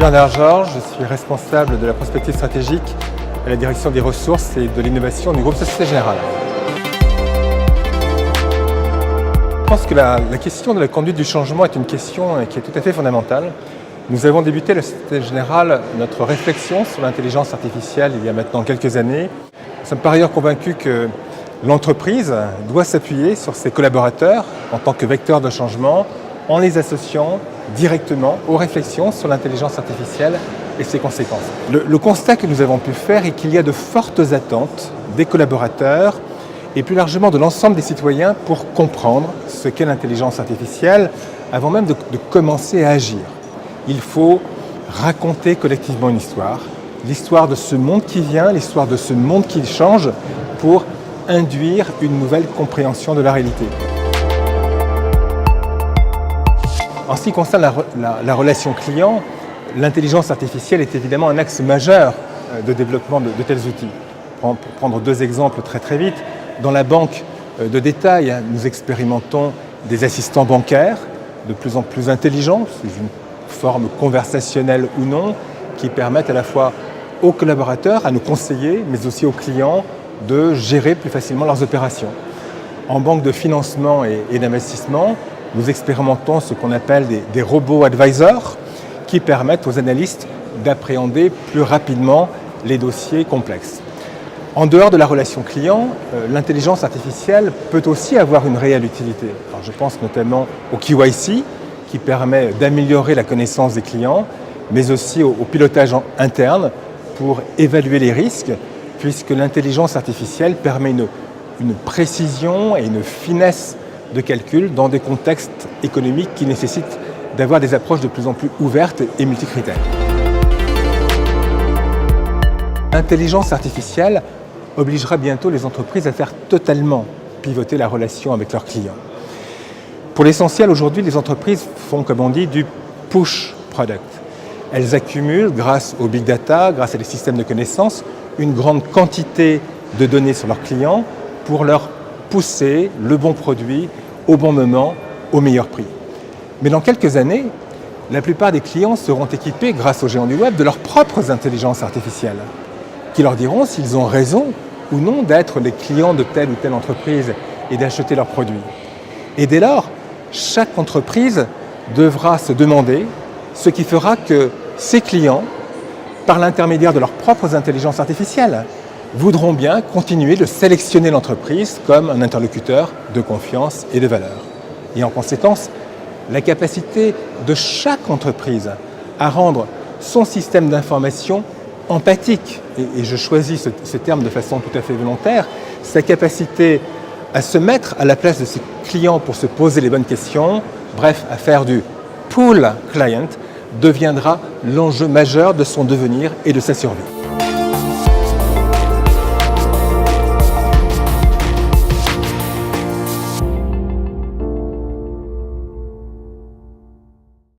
Bernard Georges, je suis responsable de la prospective stratégique à la direction des ressources et de l'innovation du groupe Société Générale. Je pense que la question de la conduite du changement est une question qui est tout à fait fondamentale. Nous avons débuté à la Société Générale notre réflexion sur l'intelligence artificielle il y a maintenant quelques années. Nous sommes par ailleurs convaincus que l'entreprise doit s'appuyer sur ses collaborateurs en tant que vecteurs de changement en les associant directement aux réflexions sur l'intelligence artificielle et ses conséquences. Le constat que nous avons pu faire est qu'il y a de fortes attentes des collaborateurs et plus largement de l'ensemble des citoyens pour comprendre ce qu'est l'intelligence artificielle avant même de commencer à agir. Il faut raconter collectivement une histoire, l'histoire de ce monde qui vient, l'histoire de ce monde qui change pour induire une nouvelle compréhension de la réalité. En ce qui concerne la relation client, l'intelligence artificielle est évidemment un axe majeur de développement de tels outils. Pour prendre deux exemples très vite, dans la banque de détail, nous expérimentons des assistants bancaires de plus en plus intelligents, sous une forme conversationnelle ou non, qui permettent à la fois aux collaborateurs, à nos conseillers, mais aussi aux clients, de gérer plus facilement leurs opérations. En banque de financement et d'investissement, nous expérimentons ce qu'on appelle des robots advisors qui permettent aux analystes d'appréhender plus rapidement les dossiers complexes. En dehors de la relation client, l'intelligence artificielle peut aussi avoir une réelle utilité. Alors, je pense notamment au KYC qui permet d'améliorer la connaissance des clients, mais aussi au pilotage interne pour évaluer les risques, puisque l'intelligence artificielle permet une précision et une finesse de calcul dans des contextes économiques qui nécessitent d'avoir des approches de plus en plus ouvertes et multicritères. L'intelligence artificielle obligera bientôt les entreprises à faire totalement pivoter la relation avec leurs clients. Pour l'essentiel, aujourd'hui, les entreprises font, comme on dit, du push product. Elles accumulent, grâce au big data, grâce à des systèmes de connaissances, une grande quantité de données sur leurs clients pour leur pousser le bon produit au bon moment, au meilleur prix. Mais dans quelques années, la plupart des clients seront équipés, grâce aux géants du web, de leurs propres intelligences artificielles, qui leur diront s'ils ont raison ou non d'être les clients de telle ou telle entreprise et d'acheter leurs produits. Et dès lors, chaque entreprise devra se demander ce qui fera que ses clients, par l'intermédiaire de leurs propres intelligences artificielles, voudront bien continuer de sélectionner l'entreprise comme un interlocuteur de confiance et de valeur. Et en conséquence, la capacité de chaque entreprise à rendre son système d'information empathique, et je choisis ce terme de façon tout à fait volontaire, sa capacité à se mettre à la place de ses clients pour se poser les bonnes questions, bref, à faire du pull client, deviendra l'enjeu majeur de son devenir et de sa survie.